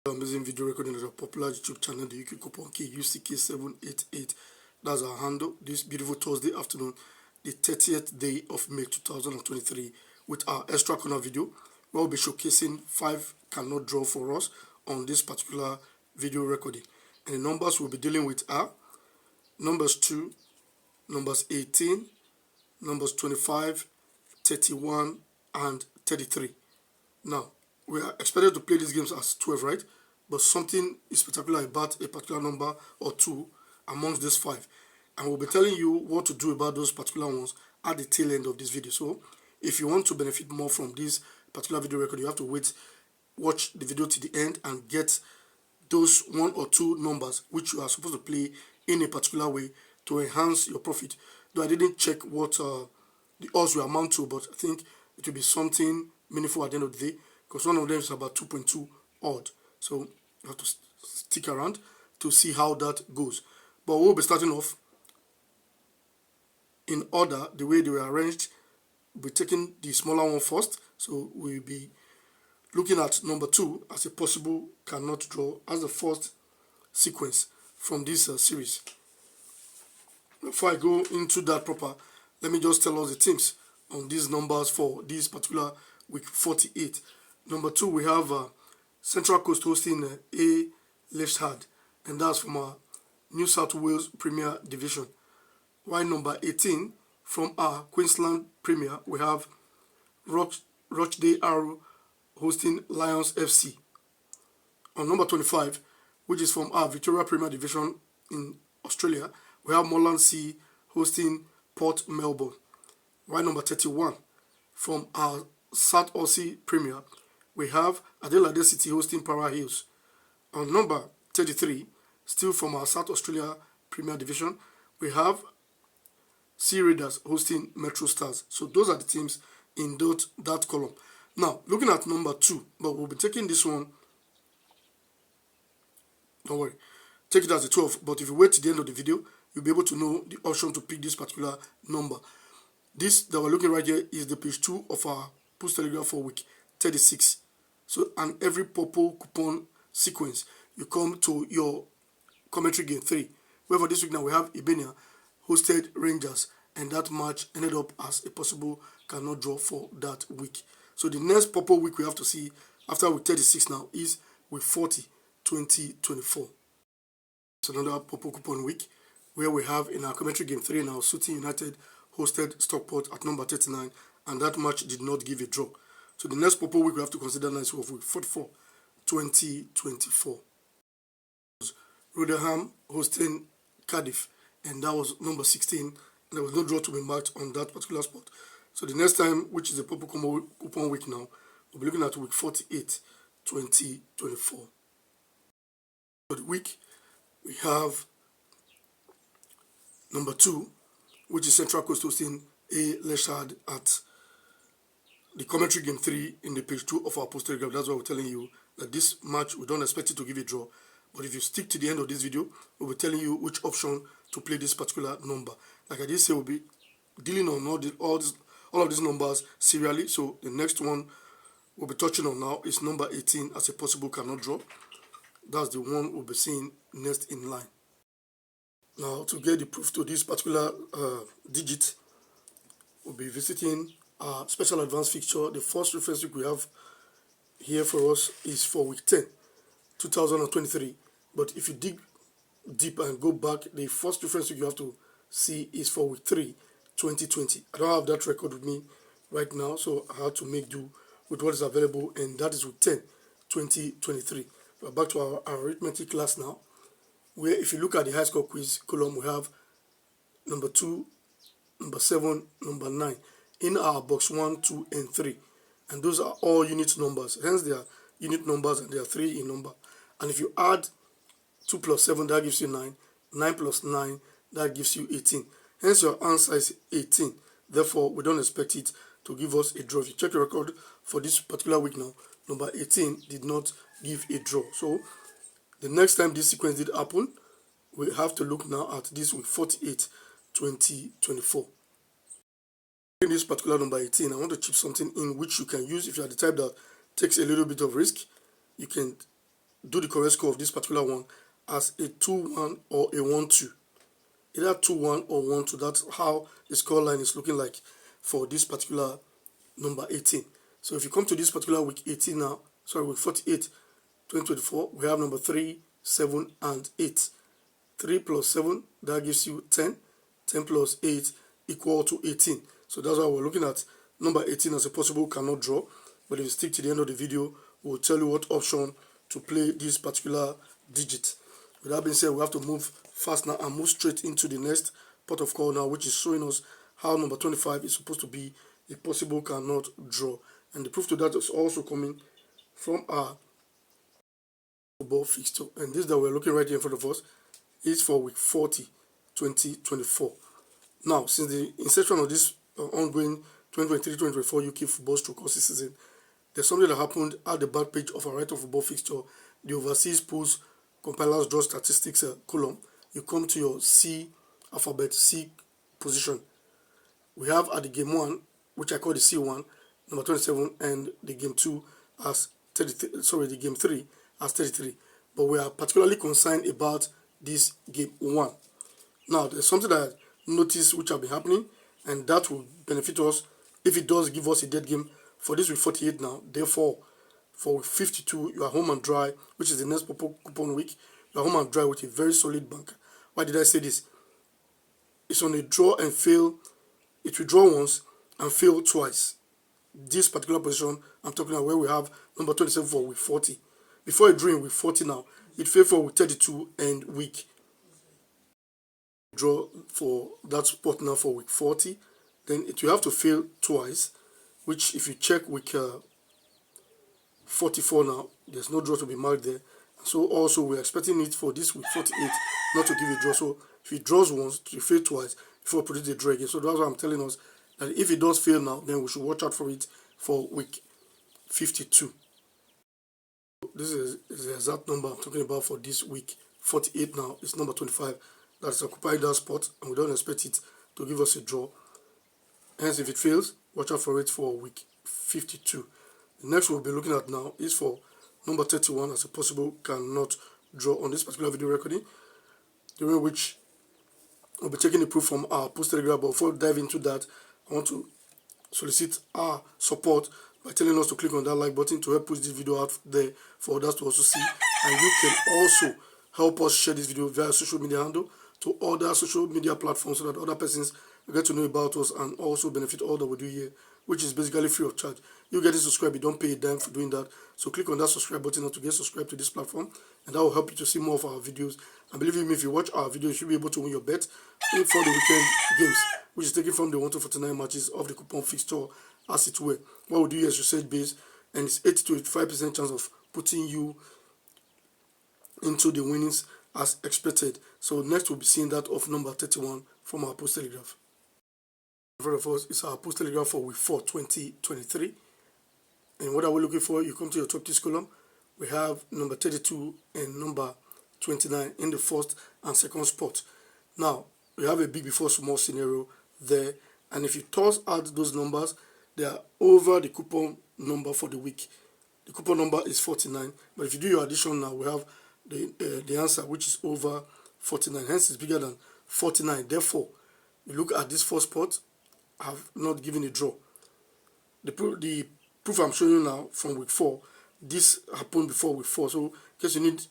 Amazing video recording at our popular YouTube channel, the UK Coupon Key UCK788. That's our handle. This beautiful Thursday afternoon, the 30th day of May 2023, with our extra corner video, where we'll be showcasing 5 cannot draw for us on this particular video recording. And the numbers we'll be dealing with are numbers 2, numbers 18, numbers 25, 31, and 33. Now, we are expected to play these games as 12, right? But something is spectacular about a particular number or two amongst these 5. And we'll be telling you what to do about those particular ones at the tail end of this video. So, if you want to benefit more from this particular video record, you have to watch the video to the end and get those 1 or 2 numbers which you are supposed to play in a particular way to enhance your profit. Though I didn't check what the odds will amount to, but I think it will be something meaningful at the end of the day, because one of them is about 2.2 odd. So you have to stick around to see how that goes. But we'll be starting off in order, the way they were arranged. We'll be taking the smaller one first. So we'll be looking at number 2 as a possible cannot draw as the first sequence from this series. Before I go into that proper, let me just tell us the teams on these numbers for this particular week 48. Number 2, we have Central Coast hosting A. Leichhardt, and that's from our New South Wales Premier Division. While number 18, from our Queensland Premier, we have Rochdale Arrow hosting Lions FC. On number 25, which is from our Victoria Premier Division in Australia, we have Moreland Sea hosting Port Melbourne. While number 31, from our South Aussie Premier, we have Adelaide City hosting Para Hills. On number 33, still from our South Australia Premier Division, we have Sea Raiders hosting Metro Stars. So those are the teams in that column. Now, looking at number 2, but we'll be taking this one, don't worry, take it as a 12, but if you wait to the end of the video, you'll be able to know the option to pick this particular number. This that we're looking right here is the page 2 of our Post Telegraph for week 36. So, and every purple coupon sequence, you come to your commentary game 3. Where for this week now we have Ibenia hosted Rangers, and that match ended up as a possible cannot draw for that week. So the next purple week we have to see after week 36 now is week 40, 2024. It's another purple coupon week where we have in our commentary game 3 now Sutton United hosted Stockport at number 39, and that match did not give a draw. So the next purple week we have to consider now is week 44, 2024. Rotherham hosting Cardiff, and that was number 16. There was no draw to be marked on that particular spot. So the next time, which is the purple coupon week now, we'll be looking at week 48, 2024. For the week, we have number 2, which is Central Coast hosting A. Leichhardt at the commentary game 3 in the page 2 of our post telegraph. That's why we're telling you that this match, we don't expect it to give a draw. But if you stick to the end of this video, we'll be telling you which option to play this particular number. Like I did say, we'll be dealing on all of these numbers serially. So the next one we'll be touching on now is number 18 as a possible cannot draw. That's the one we'll be seeing next in line. Now, to get the proof to this particular digit, we'll be visiting our special advanced fixture. The first reference week we have here for us is for week 10, 2023. But if you dig deep and go back, the first reference week you have to see is for week 3, 2020. I don't have that record with me right now, so I have to make do with what is available, and that is week 10, 2023. We're back to our arithmetic class now, where if you look at the high score quiz column, we have number 2, number 7, number 9 in our box 1, 2, and 3. And those are all unit numbers. Hence, they are unit numbers and they are 3 in number. And if you add 2 plus 7, that gives you 9. 9 plus 9, that gives you 18. Hence, your answer is 18. Therefore, we don't expect it to give us a draw. If you check the record for this particular week now, number 18 did not give a draw. So, the next time this sequence did happen, we have to look now at this week 48, 2024. In this particular number 18, I want to chip something in which you can use if you are the type that takes a little bit of risk. You can do the correct score of this particular one as a 2-1 or a 1-2. Either 2-1 or 1-2. That's how the score line is looking like for this particular number 18. So if you come to this particular week 18 now, sorry, week 48, 2024, we have number 3, 7, and 8. 3 plus 7, that gives you 10. 10 plus 8 equal to 18. So that's why we're looking at number 18 as a possible cannot draw. But if you stick to the end of the video, we'll tell you what option to play this particular digit. With that being said, we have to move fast now and move straight into the next pot of call now, which is showing us how number 25 is supposed to be a possible cannot draw. And the proof to that is also coming from our football fixture. And this that we're looking right here in front of us is for week 40, 2024. Now, since the inception of this ongoing 2023-2024 UK football stroke season, there's something that happened at the back page of our right of football fixture, the overseas pools compilers draw statistics column. You come to your C alphabet, C position. We have at the game 1, which I call the C1, number 27, and the game 2 as 33. Sorry, the game 3 as 33. But we are particularly concerned about this game 1. Now, there's something that I noticed which have been happening, and that will benefit us if it does give us a dead game for this week 48 now. Therefore, for week 52, you are home and dry, which is the next coupon week. You are home and dry with a very solid bank. Why did I say this? It's on a draw and fail. It will draw once and fail twice. This particular position I'm talking about, where we have number 27 for week 40. Before it drew in week 40 now, it failed for week 32 and week draw for that spot now for week 40. Then it will have to fail twice, which if you check week 44 now, there's no draw to be marked there. So also we're expecting it for this week 48 not to give a draw. So if it draws once, it will fail twice before putting the draw again. So that's why I'm telling us that if it does fail now, then we should watch out for it for week 52. This is the exact number I'm talking about for this week 48 now. It's number 25 that's occupying that spot, and we don't expect it to give us a draw. Hence, if it fails, watch out for it for week 52. The next we'll be looking at now is for number 31 as a possible cannot draw on this particular video recording, during which we'll be taking the proof from our post Telegram. But before we dive into that, I want to solicit our support by telling us to click on that like button to help push this video out there for others to also see. And you can also help us share this video via social media handle to other social media platforms so that other persons get to know about us and also benefit all that we do here, which is basically free of charge. You get to subscribe, you don't pay a dime for doing that. So click on that subscribe button to get subscribed to this platform, and that will help you to see more of our videos. And believe me, if you watch our videos, you should be able to win your bet for the weekend games, which is taken from the 1 to 49 matches of the coupon fixture as it were. What we do here is research based, and it's 80 to 85% chance of putting you into the winnings as expected. So next we'll be seeing that of number 31 from our post telegraph. In front of us is our post telegraph for week 4 2023. And what are we looking for? You come to your top tips column. We have number 32 and number 29 in the first and second spot. Now we have a big before small scenario there, and if you toss out those numbers, they are over the coupon number for the week. The coupon number is 49, but if you do your addition now, we have the answer, which is over 49. Hence, it's bigger than 49. Therefore, you look at this first spot, I have not given a draw. The proof I'm showing you now from week 4, this happened before week 4. So, in case you need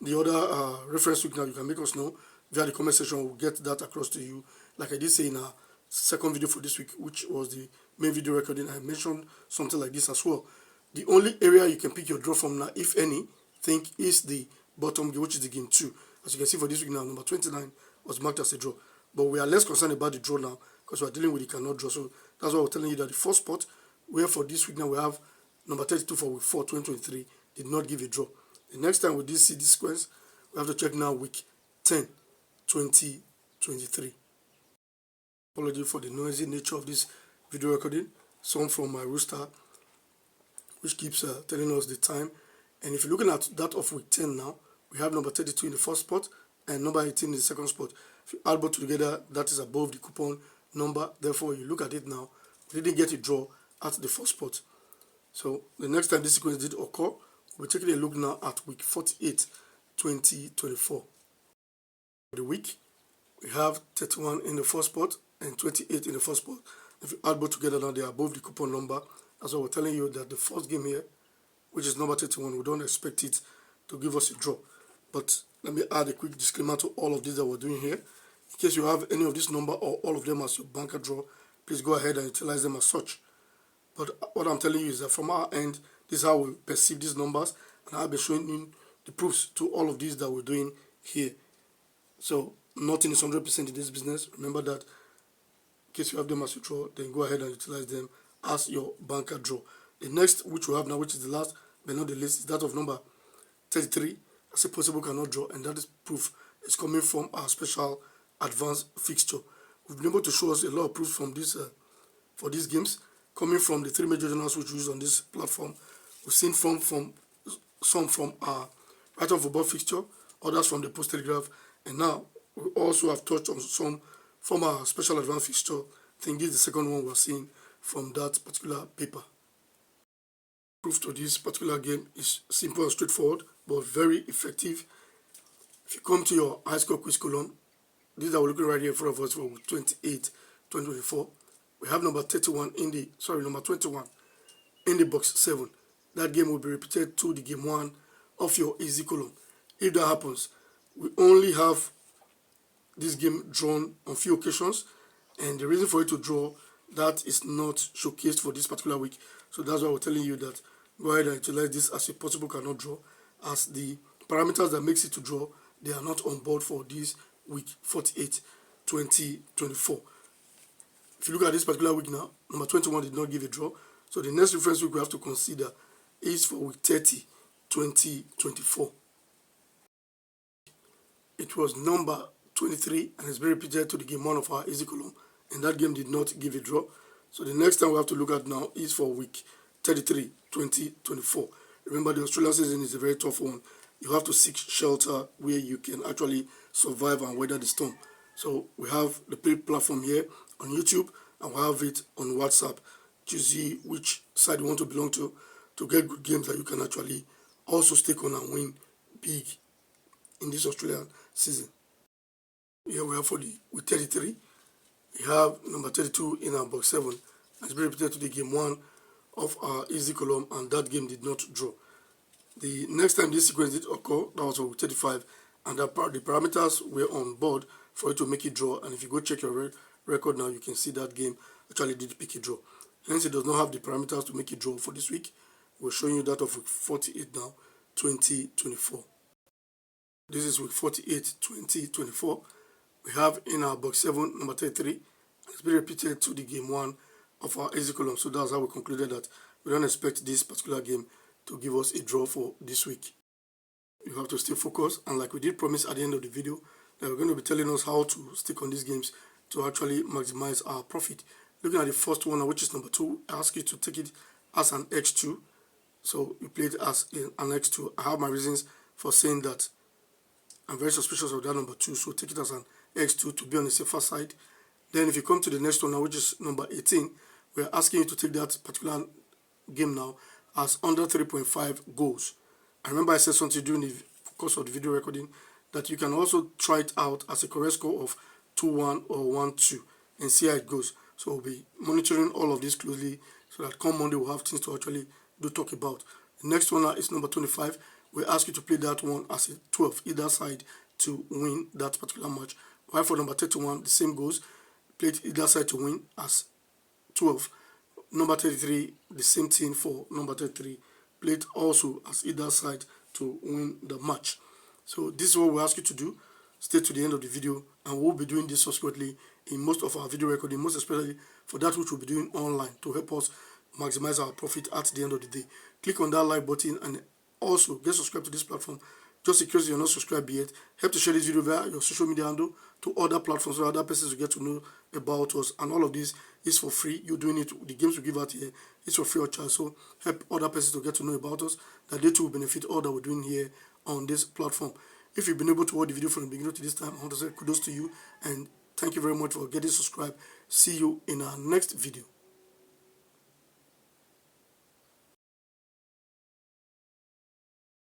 the other reference week now, you can make us know via the comment section. We'll get that across to you. Like I did say in our second video for this week, which was the main video recording, I mentioned something like this as well. The only area you can pick your draw from now, if any, think is the bottom game, which is the game 2. As you can see for this week now, number 29 was marked as a draw. But we are less concerned about the draw now because we are dealing with the cannot draw. So that's why we're telling you that the first spot, where for this week now we have number 32 for week 4 2023, did not give a draw. The next time we did see this sequence, we have to check now week 10 2023. Apology for the noisy nature of this video recording. Some from my rooster, which keeps telling us the time. And if you're looking at that of week 10 now, we have number 32 in the first spot and number 18 in the second spot. If you add both together, that is above the coupon number. Therefore, you look at it now, we didn't get a draw at the first spot. So the next time this sequence did occur, we'll We're taking a look now at week 48, 2024. For the week, we have 31 in the first spot and 28 in the first spot. If you add both together now, they are above the coupon number. That's why we're telling you that the first game here, which is number 31, we don't expect it to give us a draw. But let me add a quick disclaimer to all of this that we're doing here. In case you have any of this number or all of them as your banker draw, please go ahead and utilize them as such. But what I'm telling you is that from our end, this is how we perceive these numbers, and I'll be showing you the proofs to all of these that we're doing here. So nothing is 100% in this business. Remember that. In case you have them as your draw, then go ahead and utilize them as your banker draw. The next, which we have now, which is the last but not the least, is that of number 33 as a possible cannot draw, and that is proof is coming from our special advanced fixture. We've been able to show us a lot of proofs from this for these games, coming from the three major journals which we use on this platform. We've seen some from our right on football fixture, others from the Post Telegraph, and now we also have touched on some from our special advanced fixture. I think this is the second one we're seeing from that particular paper. Proof to this particular game is simple and straightforward, but very effective. If you come to your high score quiz column, these are looking right here in front of us for 28, 2024. We have number 21 in the number 21 in the box 7. That game will be repeated to the game 1 of your easy column. If that happens, we only have this game drawn on few occasions, and the reason for it to draw, that is not showcased for this particular week. So that's why we're telling you that go ahead and utilize this as a possible cannot draw, as the parameters that makes it to draw, they are not on board for this week 48, 2024. If you look at this particular week now, number 21 did not give a draw. So the next reference week we have to consider is for week 30, 2024. It was number 23 and it's been repeated to the game 1 of our easy column, and that game did not give a draw. So the next time we have to look at now is for week 33, 2024. Remember, the Australian season is a very tough one. You have to seek shelter where you can actually survive and weather the storm. So we have the paid platform here on YouTube, and we have it on WhatsApp. Choose which side you want to belong to get good games that you can actually also stake on and win big in this Australian season. Here we have for the with 33. We have number 32 in our box 7. It's been repeated to the game 1 of our easy column, and that game did not draw. The next time this sequence did occur, that was with 35, and the parameters were on board for it to make it draw. And if you go check your record now, you can see that game actually did pick a draw. Hence, it does not have the parameters to make it draw for this week. We're showing you that of week 48 now, 2024. This is week 48, 2024. We have in our box 7, number 33, and it's been repeated to the game 1 of our easy column. So that's how we concluded that we don't expect this particular game to give us a draw for this week. You have to stay focused, and like we did promise at the end of the video, that we're going to be telling us how to stick on these games to actually maximize our profit. Looking at the first one, which is number 2, I ask you to take it as an X2. So you play it as an X2. I have my reasons for saying that. I'm very suspicious of that number 2, so take it as an X2 to be on the safer side. Then if you come to the next one now, which is number 18, we're asking you to take that particular game now as under 3.5 goals. I remember I said something during the course of the video recording that you can also try it out as a correct score of 2-1 or 1-2 and see how it goes. So we'll be monitoring all of this closely so that come Monday we'll have things to actually talk about. The next one is number 25. We ask you to play that one as a 12 either side to win that particular match. While for number 31, the same goes. Played either side to win as 12. Number 33, the same thing for number 33. Played also as either side to win the match. So this is what we ask you to do. Stay to the end of the video, and we'll be doing this subsequently in most of our video recording, most especially for that which we'll be doing online to help us maximize our profit at the end of the day. Click on that like button and also get subscribed to this platform. Just in case you're not subscribed yet, help to share this video via your social media handle to other platforms so other persons will get to know about us. And all of this is for free. You're doing it, the games we give out here, it's for free of charge. So help other persons to get to know about us, that they too will benefit all that we're doing here on this platform. If you've been able to watch the video from the beginning to this time, I want to say kudos to you and thank you very much for getting subscribed. See you in our next video.